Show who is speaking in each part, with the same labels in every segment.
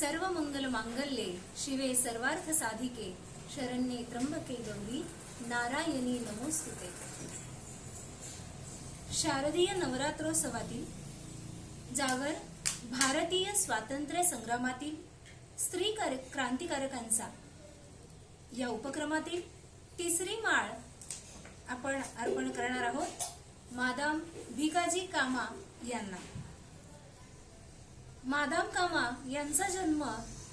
Speaker 1: सर्व मंगल मांगल्ये शिवे सर्वार्थ साधिके शरण्ये त्र्यंबके गौरी नारायणी नमोस्तुते। शारदीय नवरात्रोत्सवातील ज्यावर भारतीय स्वातंत्र्य संग्रामातील स्त्री क्रांतिकारकांचा या उपक्रमातील तिसरी माळ आपण अर्पण करणार आहोत मादाम भिकाजी कामा यांना। मादाम कामा यांचा जन्म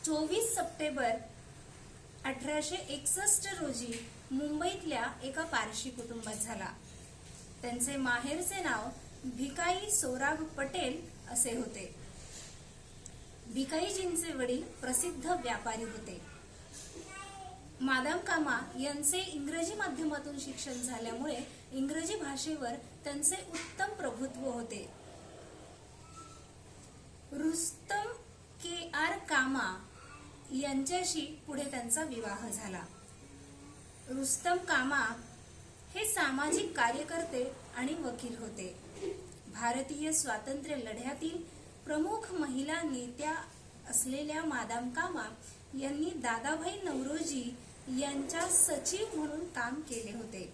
Speaker 1: 24 सप्टेंबर 1861 रोजी मुंबईतल्या एका पारशी कुटुंबात झाला। त्यांचे माहेरचे नाव भिकाई सोराब पटेल असे होते। भिकाईजींचे वडील प्रसिद्ध व्यापारी होते। मादाम कामा यांचे इंग्रजी माध्यमातून शिक्षण झाल्यामुळे इंग्रजी भाषेवर त्यांचे उत्तम प्रभुत्व होते। रुस्तम के.आर. कामा यांच्याशी पुढे त्यांचा विवाह झाला। रुस्तम कामा हे सामाजिक कार्यकर्ते आणि वकील होते। भारतीय स्वातंत्र्य लढ्यातील प्रमुख महिला नेत्या असलेल्या मादाम कामा यांनी दादाभाई नौरोजी यांच्या सचिव म्हणून काम केले होते।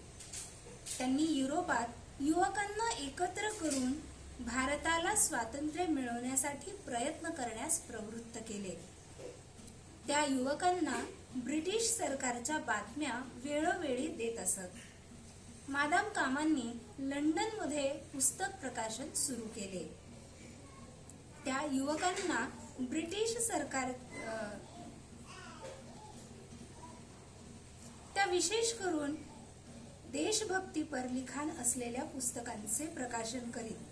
Speaker 1: त्यांनी युरोपात युवकांना एकत्र करून भारताला स्वातंत्र्य मिळवण्यासाठी प्रयत्न करण्यास प्रवृत्त केले। त्या युवकांना ब्रिटिश सरकारच्या बातम्या वेळोवेळी देत असत। मादाम कामांनी लंडनमध्ये पुस्तक प्रकाशन सुरू केले। त्या युवकांना ब्रिटिश सरकार त्या विशेष करून देशभक्तीपर लिखाण असलेल्या पुस्तकांचे प्रकाशन करीत।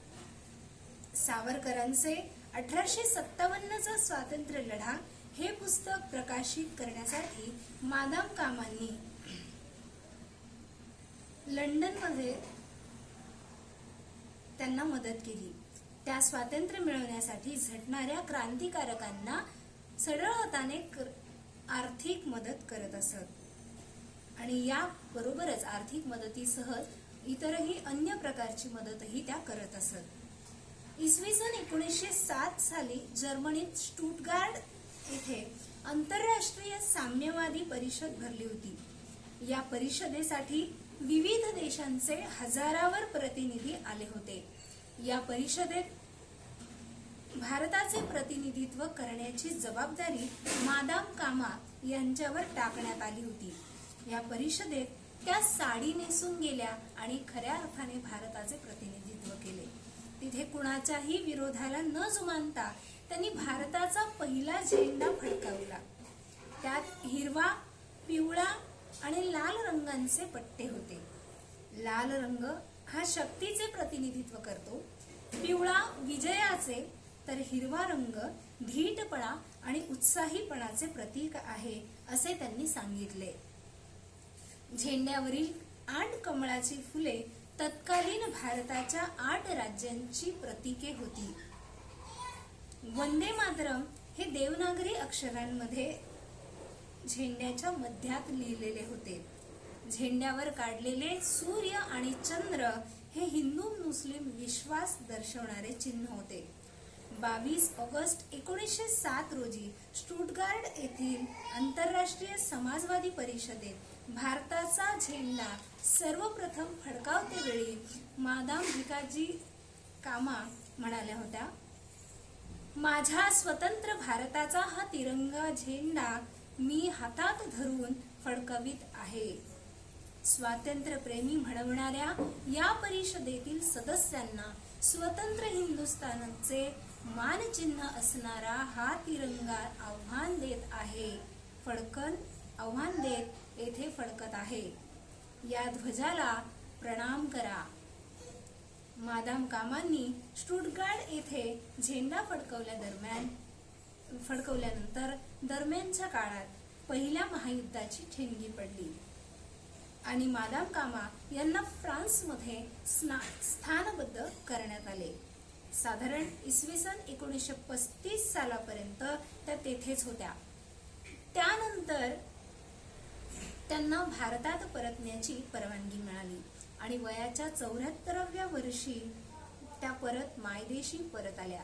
Speaker 1: सावरकरांचे 1857 चा स्वातंत्र्य लढा हे पुस्तक प्रकाशित करण्यासाठी मादाम कामांनी लंडनमध्ये त्यांना मदत केली। त्या स्वातंत्र्य मिळवण्यासाठी झटणाऱ्या क्रांतिकारकांना सरळ हाताने आर्थिक मदत करत असत आणि या बरोबरच आर्थिक मदतीसह इतरही अन्य प्रकारची मदतही त्या करत असत। इसवी सन 1907 साली जर्मनीत स्टुटगार्ट येथे आंतरराष्ट्रीय साम्यवादी परिषद भरली होती। या परिषदेसाठी विविध देशांचे हजारावर प्रतिनिधी आले होते। या परिषदेत भारताचे प्रतिनिधित्व करण्याची जबाबदारी मादाम कामा यांच्यावर टाकण्यात आली होती। या परिषदेत त्या साडी नेसून गेल्या आणि खऱ्या अर्थाने भारताचे प्रतिनिधित्व केले। तिथे कुणाच्याही विरोधाला न जुमानता त्यांनी भारताचा पहिला झेंडा फडकावला। त्यात हिरवा, पिवळा आणि लाल रंगांचे पट्टे होते। लाल रंग हा शक्तीचे प्रतिनिधित्व करतो, पिवळा विजयाचे, तर हिरवा रंग धीटपणा आणि उत्साहीपणाचे प्रतीक आहे असे त्यांनी सांगितले। झेंड्यावरील 8 कमळाची फुले तत्कालीन भारताच्या 8 राज्यांची प्रतीके होती। वंदे मातरम हे देवनागरी अक्षरांमध्ये झेंड्याच्या मध्यात लिहिलेले होते। झेंड्यावर काढलेले सूर्य आणि चंद्र हे हिंदू मुस्लिम विश्वास दर्शवणारे चिन्ह होते। 22 ऑगस्ट 1907 रोजी स्टुटगार्ट येथील आंतरराष्ट्रीय समाजवादी परिषदेत भारताचा झेंडा सर्वप्रथम फडकावते वेळी मादाम भिकाजी कामा म्हणाल्या होत्या, माझ्या स्वतंत्र भारताचा हा तिरंगा झेंडा मी हातात धरून फडकवीत आहे। स्वातंत्र्य प्रेमी म्हणवणाऱ्या या परिषदेतील सदस्यांना स्वतंत्र हिंदुस्थानचे मानचिन्ह असणारा हा तिरंगा आव्हान देत आहे। आव्हान देत येथे फडकत आहे। या ध्वजाला प्रणाम करा। मादाम कामांनी स्टुटगार्ट येथे झेंडा फडकवल्यानंतर दरम्यानच्या काळात पहिल्या महायुद्धाची ठिणगी पडली आणि मादाम कामा यांना फ्रान्समध्ये स्थानबद्ध करण्यात आले। साधारण इसवी सन 1935 सालापर्यंत त्या तेथेच होत्या। त्यानंतर त्यांना भारतात परतण्याची परवानगी मिळाली आणि वयाच्या 74व्या वर्षी त्या परत मायदेशी परत आल्या।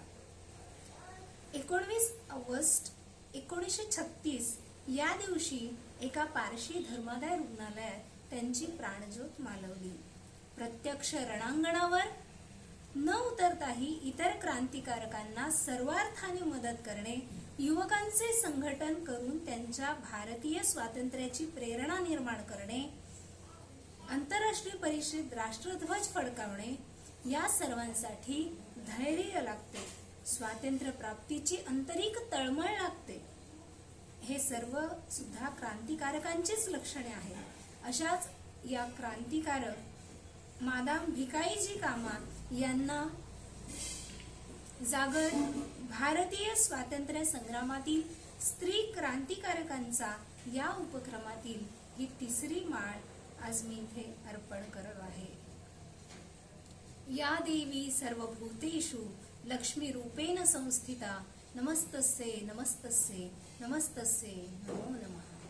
Speaker 1: 19 ऑगस्ट 1936 या दिवशी एका पारशी धर्मादाय रुग्णालयात त्यांची प्राणज्योत मालवली. प्रत्यक्ष रणांगणावर न उतरताही इतर क्रांतिकारकांना सर्वार्थाने मदत करणे, युवकांचे संघटन करून त्यांच्या भारतीय स्वातंत्र्याची प्रेरणा निर्माण करणे, आंतरराष्ट्रीय परिषदेत राष्ट्रध्वज फडकावणे, या सर्वांसाठी धैर्य लागते. स्वातंत्र्य प्राप्तीची आंतरिक तळमळ लागते. हे सर्व सुद्धा क्रांतिकारकांचीच लक्षणे आहेत. अशाच या क्रांतिकारक मादाम भिकाईजी कामा यांना जागर भारतीय स्वातंत्र्य संग्रामातील स्त्री क्रांतिकारकांचा या उपक्रमातील ही तिसरी माळ आज मी इथे अर्पण करत आहे. या देवी सर्वभूतेषु लक्ष्मी रूपेण संस्थिता नमस्तस्ये नमस्तस्ये नमस्तस्ये नमो नमः.